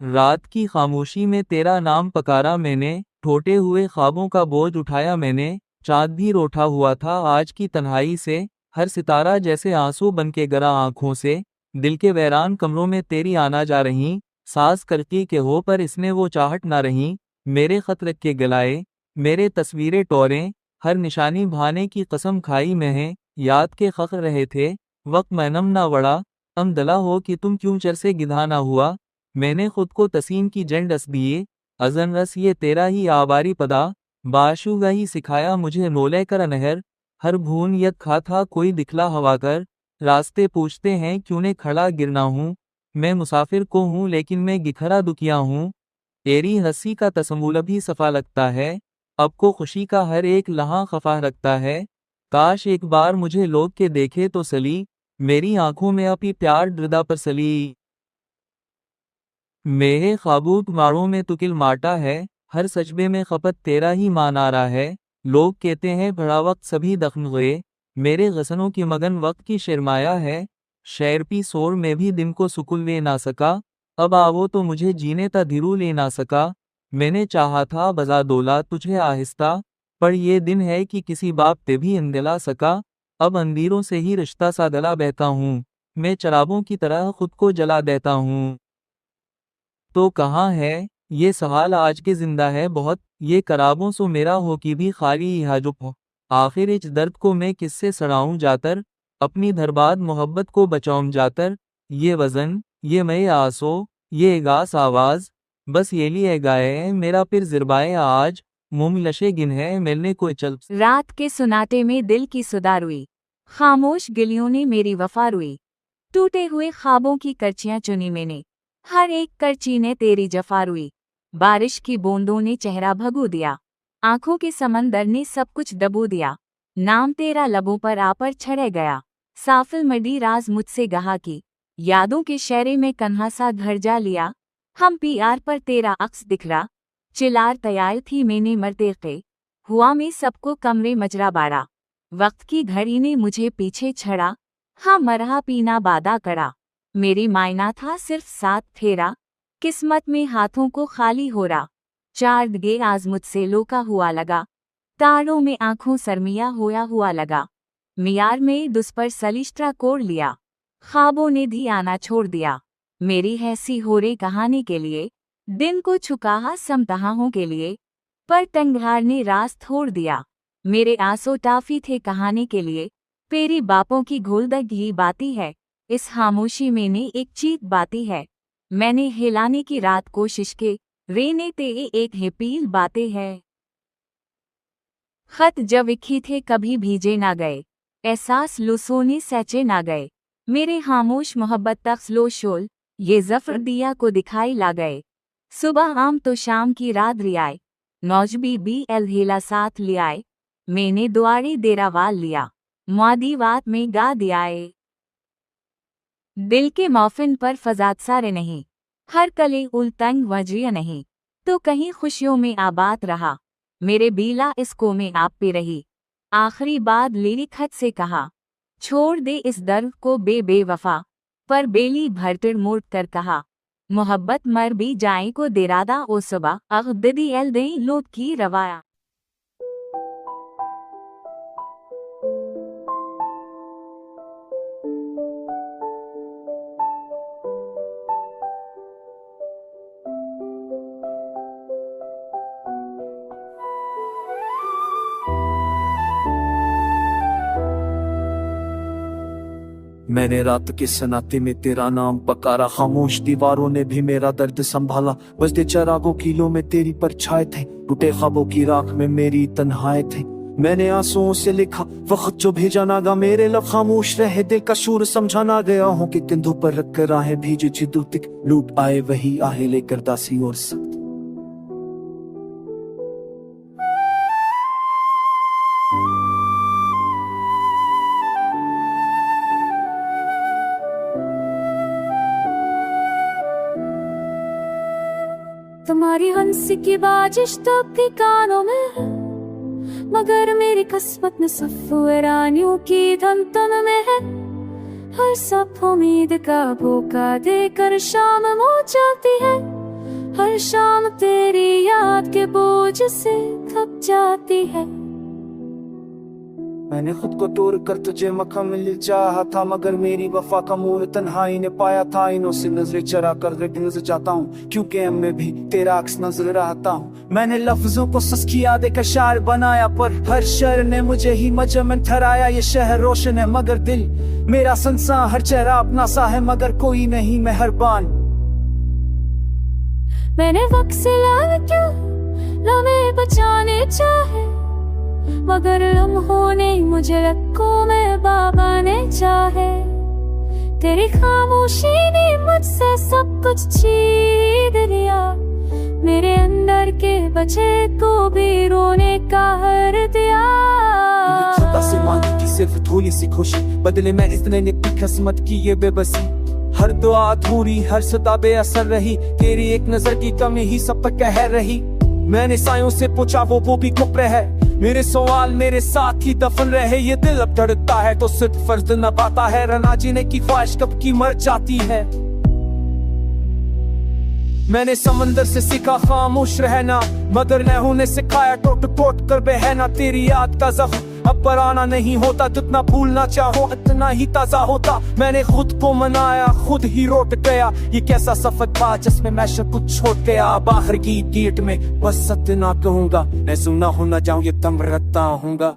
रात की खामोशी में तेरा नाम पकारा मैंने, टूटे हुए ख्वाबों का बोझ उठाया मैंने। चाँद भी रूठा हुआ था आज की तन्हाई से, हर सितारा जैसे आंसू बन के गिरा आंखों से। दिल के वीरान कमरों में तेरी आना जा रही, सांस करती के हो पर इसमें वो चाहत ना रही। मेरे खत रख के गलाए, मेरे तस्वीरें टोरें, हर निशानी भाने की कसम खाई मैं। याद के खख रहे थे, वक्त मैनम ना वड़ा, हम दला हो कि तुम क्यों चर से गिधा ना हुआ। मैंने खुद को तसीम की जंड अस दिए, अजन रस ये तेरा ही आबारी पदा। बाशुगा ही सिखाया मुझे नोले कर नहर, हर भून यद खा था कोई दिखला हवा कर। रास्ते पूछते हैं क्यों ने खड़ा गिरना हूँ, मैं मुसाफिर को हूँ लेकिन मैं गिखरा दुखिया हूँ। तेरी हंसी का तसम्मुल भी सफा लगता है, अब को खुशी का हर एक लम्हा खफा रखता है। काश एक बार मुझे लोग के देखे तो सली, मेरी आंखों में अपनी प्यार दृदा पर सली। मेरे ख्वाबों मारों में तुकिल माटा है, हर सजबे में खपत तेरा ही मान आ रहा है। लोग कहते हैं बड़ा वक्त सभी दख्म हुए, मेरे गसनों की मगन वक्त की शर्माया है। शैर पी शोर में भी दिन को सुकून ले ना सका, अब आवो तो मुझे जीने ता धिरू ले ना सका। मैंने चाहा था बजा दोला तुझे आहिस्ता, पर ये दिन है कि किसी बाप पे भी अंदिला सका। अब अंधीरों से ही रिश्ता सा गला बहता हूँ, मैं चरागों की तरह खुद को जला देता हूँ। तो कहाँ है ये सवाल आज के जिंदा है बहुत, ये कराबों सो मेरा हो कि भी खाली यह जो हो। आखिर इस दर्द को मैं किससे सड़ाऊं जातर, अपनी धरबाद मोहब्बत को बचाऊं जातर। ये वजन, ये मैं आसो, ये गास आवाज, बस ये लिए गाए मेरा फिर जिरबाए आज। मुम लशे गिन है मिलने को चल। रात के सुनाटे में दिल की सुधा रुई, खामोश गिलियों ने मेरी वफा रुई। टूटे हुए ख्वाबों की करचियां चुनी मैंने, हर एक करची ने तेरी जफा रुई। बारिश की बूंदों ने चेहरा भगो दिया, आंखों के समंदर ने सब कुछ डबो दिया। नाम तेरा लबों पर आ पर छड़े गया, साफिल मडी राज मुझसे गहा की। यादों के शहरे में कन्हा सा घर जा लिया, हम पीआर पर तेरा अक्स दिखरा। चिलार तैयार थी मैंने मरते के, हुआ में सबको कमरे मजरा बाड़ा। वक्त की घड़ी ने मुझे पीछे छड़ा, हाँ मरहा पीना बादा करा। मेरी मायना था सिर्फ 7 फेरा, किस्मत में हाथों को खाली हो रहा। 4 गे आज मुझसे लोका हुआ लगा, तारों में आंखों सरमिया होया हुआ लगा। मियार में दुस पर सलिश्त्रा कोड़ लिया, ख्वाबों ने भी आना छोड़ दिया। मेरी हैसी हो रे कहानी के लिए, दिन को छुकाहा समतहाहों के लिए, पर तंगहार ने रास छोड़ दिया। मेरे आंसू टाफी थे कहानी के लिए, तेरी बापों की घोलदग ही बाती है। इस खामोशी में ने एक चीख बाती है, मैंने हिलाने की रात कोशिश के, रेने ते एक हेपील बातें है। खत जब लिखी थे कभी भीजे ना गए, एहसास लुसोने सचे ना गए। मेरे खामोश मोहब्बत तक स्लो शोल, ये जफर दिया को दिखाई ला गए। सुबह आम तो शाम की रात रियाए, नौजबी बी एल हेला साथ लियाए। मैंने दुआरी देरा वाल लिया, मुआदी वात में गा दियाए। दिल के मौफिन पर फजात सारे नहीं, हर कले उलतंग वजिया नहीं, तो कहीं खुशियों में आबाद रहा। मेरे बीला इसको में आप पे रही, आखिरी बात लिली खत से कहा। छोड़ दे इस दर्द को बेवफा, पर बेली भरतिर मोड़ कर कहा। मोहब्बत मर भी जाए को देरादा ओ सुबह, अगददी एल दे लोट की रवाया। मैंने रात के सनाते में तेरा नाम पकारा, खामोश दीवारों ने भी मेरा दर्द संभाला। बजते चरागों कीलों में तेरी परछाए थे, टूटे ख्वाबों की राख में मेरी तन्हाए थे। मैंने आंसुओं से लिखा वक्त जो भेजा ना गा, मेरे लब खामोश रहे दिल का शूर समझा ना गया हूँ कि कंधों पर रख कर आहें भीजे जिदू तिक लूट आए वही आहे लेकर दासी और सख्त। तुम्हारी हंसी की बाजिश तो थी कानों में, मगर मेरी किस्मत में सिर्फ वीरानियों की धमतम में है। हर सब उम्मीद का भूखा देकर शाम हो जाती है, हर शाम तेरी याद के बोझ से थक जाती है। मैंने खुद को तोड़ कर तुझे मक्खन मिल चाहा था, मगर मेरी वफा का मोल तन्हाई ने पाया था। इनों से नजरें चरा कर दिल से चाहता हूँ, क्योंकि मैं भी तेरा अक्स नजर रहता हूँ। मैंने लफ्जों को सच की यादें का शायर बनाया, पर हर शहर ने मुझे ही मजमन ठहराया। ये शहर रोशन है मगर दिल मेरा संसार, हर चेहरा अपना सा है मगर कोई नहीं मेहरबान। मैंने वक्त से लम्हे बचाने चाहे, मगर लम्हों ने मुझे रखों में बाबा ने चाहे। तेरी खामोशी ने मुझसे सब कुछ छीन लिया, मेरे अंदर के बचे को भी रोने का हर दिया। छोटा सी मांगी की सिर्फ थोड़ी सी खुशी, बदले में इतने ने किस्मत की ये बेबसी। हर दुआ अधूरी, हर सदा बेअसर रही, तेरी एक नजर की कमी ही सब पर कहर रही। मैंने सायों से पूछा वो भी कुप्र है, मेरे सवाल मेरे साथ ही दफन रहे। ये दिल अब धड़कता है तो सिर्फ फर्ज निभाता है, रना जीने की ख्वाहिश कब की मर जाती है। मैंने समंदर से सीखा खामोश रहना, मगर लहू ने सिखाया टोट टोट कर बहना। तेरी याद का जख्म अब पराना नहीं होता, जितना भूलना चाहो इतना ही ताजा होता। मैंने खुद को मनाया, खुद ही रोट गया, ये कैसा सफर था जिसमें मैं सब कुछ छोड़ गया। बाहर की गेट में बस सत्य ना कहूंगा, मैं सुना हो ना जाऊं ये दम रखता हूँगा।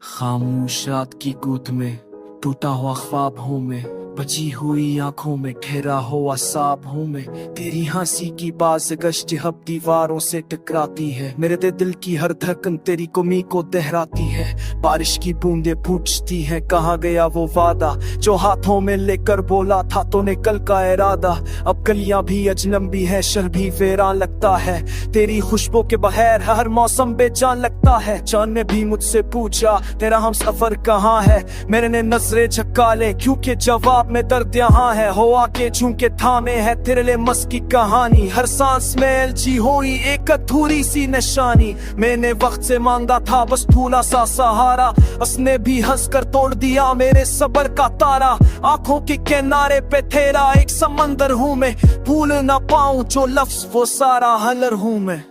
खामोश रात की गोद में टूटा हुआ ख्वाब हूँ मैं, बची हुई आंखों में ठहरा हुआ साब हूँ मैं। तेरी हंसी की बाज गश्त अब दीवारों से टकराती है, मेरे दिल की हर धड़कन तेरी कमी को दोहराती है। बारिश की बूंदें पूछती हैं कहाँ गया वो वादा, जो हाथों में लेकर बोला था तूने कल का इरादा। अब गलियां भी अजनबी है, शहर भी वीरान लगता है, तेरी खुशबू के बगैर हर मौसम बेजान लगता है। जान ने भी मुझसे पूछा तेरा हम सफर कहाँ है, मेरे ने नजरें झपका ले क्योंकि जवाब में दर्द यहाँ है। हवा के झुमके थामे है तेरे लिए मस्त की कहानी, हर सांस में एलची हुई एक अधूरी सी निशानी। मैंने वक्त से मांगा था बस थोड़ा सा सहारा, उसने भी हंस कर तोड़ दिया मेरे सबर का तारा। आंखों के किनारे पे तेरा एक समंदर हूँ मैं, भूल ना पाऊं जो लफ्ज वो सारा हलर हूँ मैं।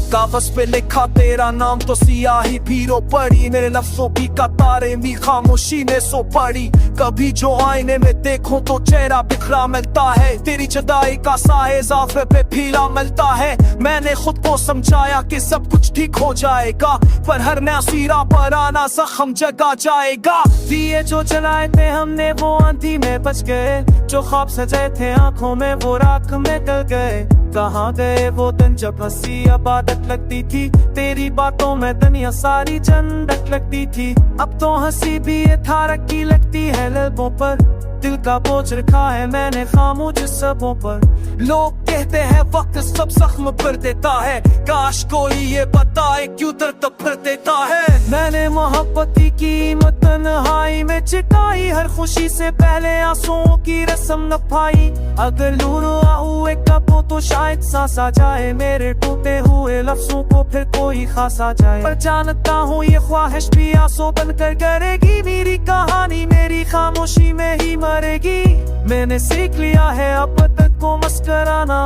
कागज पे लिखा तेरा नाम तो सियाही भी रो पड़ी, मेरे लफ्जों की कतारें भी खामोशी ने सो पड़ी। कभी जो आईने में देखूं तो चेहरा बिखरा मिलता है, तेरी जुदाई का साए इजाफे पे फीला मिलता है। मैंने खुद को समझाया कि सब कुछ ठीक हो जाएगा, पर हर नया सिरा पर आना जख्म जगा जाएगा। दिए जो जलाए थे हमने वो आंधी में बच गए, जो ख्वाब सजाए थे आंखों में वो राख में गल गए। कहाँ गए वो दिन जब हंसी इबादत लगती थी, तेरी बातों में दुनिया सारी जन्नत लगती थी। अब तो हंसी भी ये थारक की लगती है लबों पर, दिल का बोझ रखा है मैंने खामोश सबों पर। लोग कहते हैं वक्त सब जख्म भर देता है, काश कोई ये बताए क्यों दर्द भर देता है। मैंने मोहब्बत की कीमत तन्हाई में चिटाई, हर खुशी से पहले आंसुओं की रस्म न पाई। अगर लूरू हुए कबो तो शायद सांस आ जाए, मेरे टूटे हुए लफ्जों को फिर कोई खासा जाए। पर जानता हूँ ये ख्वाहिश भी आंसू बनकर करेगी, मेरी कहानी मेरी खामोशी में ही मरेगी। मैंने सीख लिया है अब तक को मस्कराना,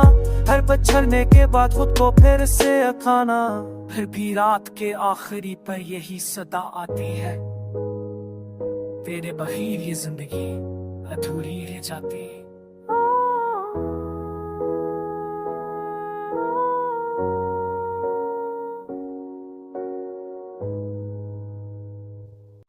हर पछड़ने के बाद खुद को फिर से अखाना। फिर भी रात के आखिरी पर यही सदा आती है, तेरे बगैर ये जिंदगी अधूरी रह जाती है।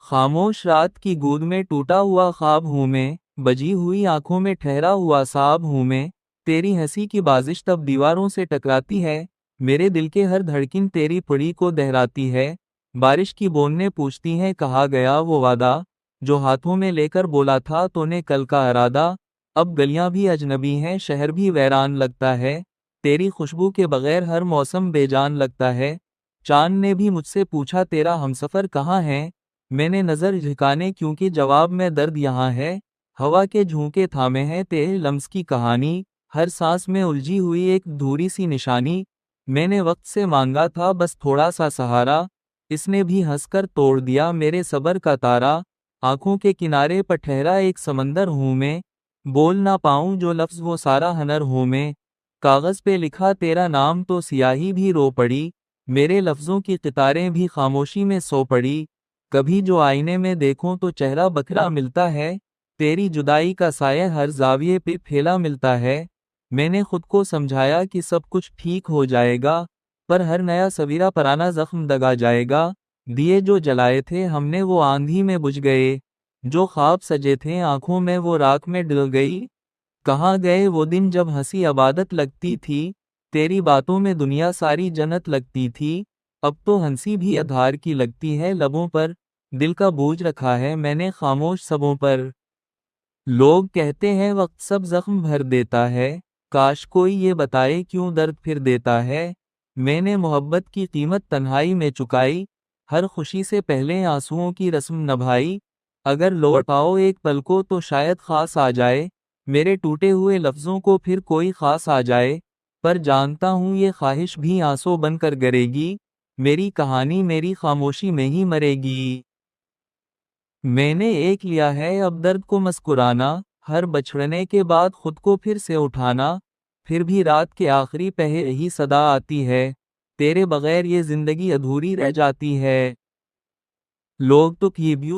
खामोश रात की गोद में टूटा हुआ ख्वाब हूँ मैं, बजी हुई आंखों में ठहरा हुआ साब हूँ मैं। तेरी हंसी की बाजिश तब दीवारों से टकराती है, मेरे दिल के हर धड़कन तेरी पड़ी को दहराती है। बारिश की बूंदें पूछती हैं कहाँ गया वो वादा, जो हाथों में लेकर बोला था तूने कल का इरादा। अब गलियां भी अजनबी हैं, शहर भी वैरान लगता है, तेरी खुशबू के बगैर हर मौसम बेजान लगता है। चांद ने भी मुझसे पूछा तेरा हमसफर कहाँ है, मैंने नजर झुकाने क्योंकि जवाब में दर्द यहाँ है। हवा के झोंके थामे हैं तेरे लम्स की कहानी, हर सांस में उलझी हुई एक अधूरी सी निशानी। मैंने वक्त से मांगा था बस थोड़ा सा सहारा, इसने भी हंसकर तोड़ दिया मेरे सबर का तारा। आंखों के किनारे पर ठहरा एक समंदर हूँ मैं, बोल ना पाऊं जो लफ्ज वो सारा हनर हूँ मैं। कागज पे लिखा तेरा नाम तो सियाही भी रो पड़ी, मेरे लफ्जों की कितारें भी खामोशी में सो पड़ी। कभी जो आईने में देखूं तो चेहरा बखरा मिलता है, तेरी जुदाई का साया हर जाविये पे फैला मिलता है। मैंने खुद को समझाया कि सब कुछ ठीक हो जाएगा, पर हर नया सवेरा पुराना जख्म दगा जाएगा। दिए जो जलाए थे हमने वो आंधी में बुझ गए, जो ख्वाब सजे थे आंखों में वो राख में डल गई। कहाँ गए वो दिन जब हंसी इबादत लगती थी, तेरी बातों में दुनिया सारी जन्नत लगती थी। अब तो हंसी भी आधार की लगती है लबों पर, दिल का बोझ रखा है मैंने खामोश सबों पर। लोग कहते हैं वक्त सब जख्म भर देता है, काश कोई ये बताए क्यों दर्द फिर देता है। मैंने मोहब्बत की कीमत तन्हाई में चुकाई, हर खुशी से पहले आंसुओं की रस्म निभाई। अगर लौट आओ एक पल को तो शायद खास आ जाए, मेरे टूटे हुए लफ्जों को फिर कोई खास आ जाए। पर जानता हूँ ये ख्वाहिश भी आंसू बनकर गिरेगी, मेरी कहानी मेरी खामोशी में ही मरेगी। मैंने एक लिया है अब दर्द को मुस्कुराना, हर बछड़ने के बाद खुद को फिर से उठाना। फिर भी रात के आखिरी पहर यही सदा आती है, तेरे बगैर ये जिंदगी अधूरी रह जाती है। लोग तो ये भी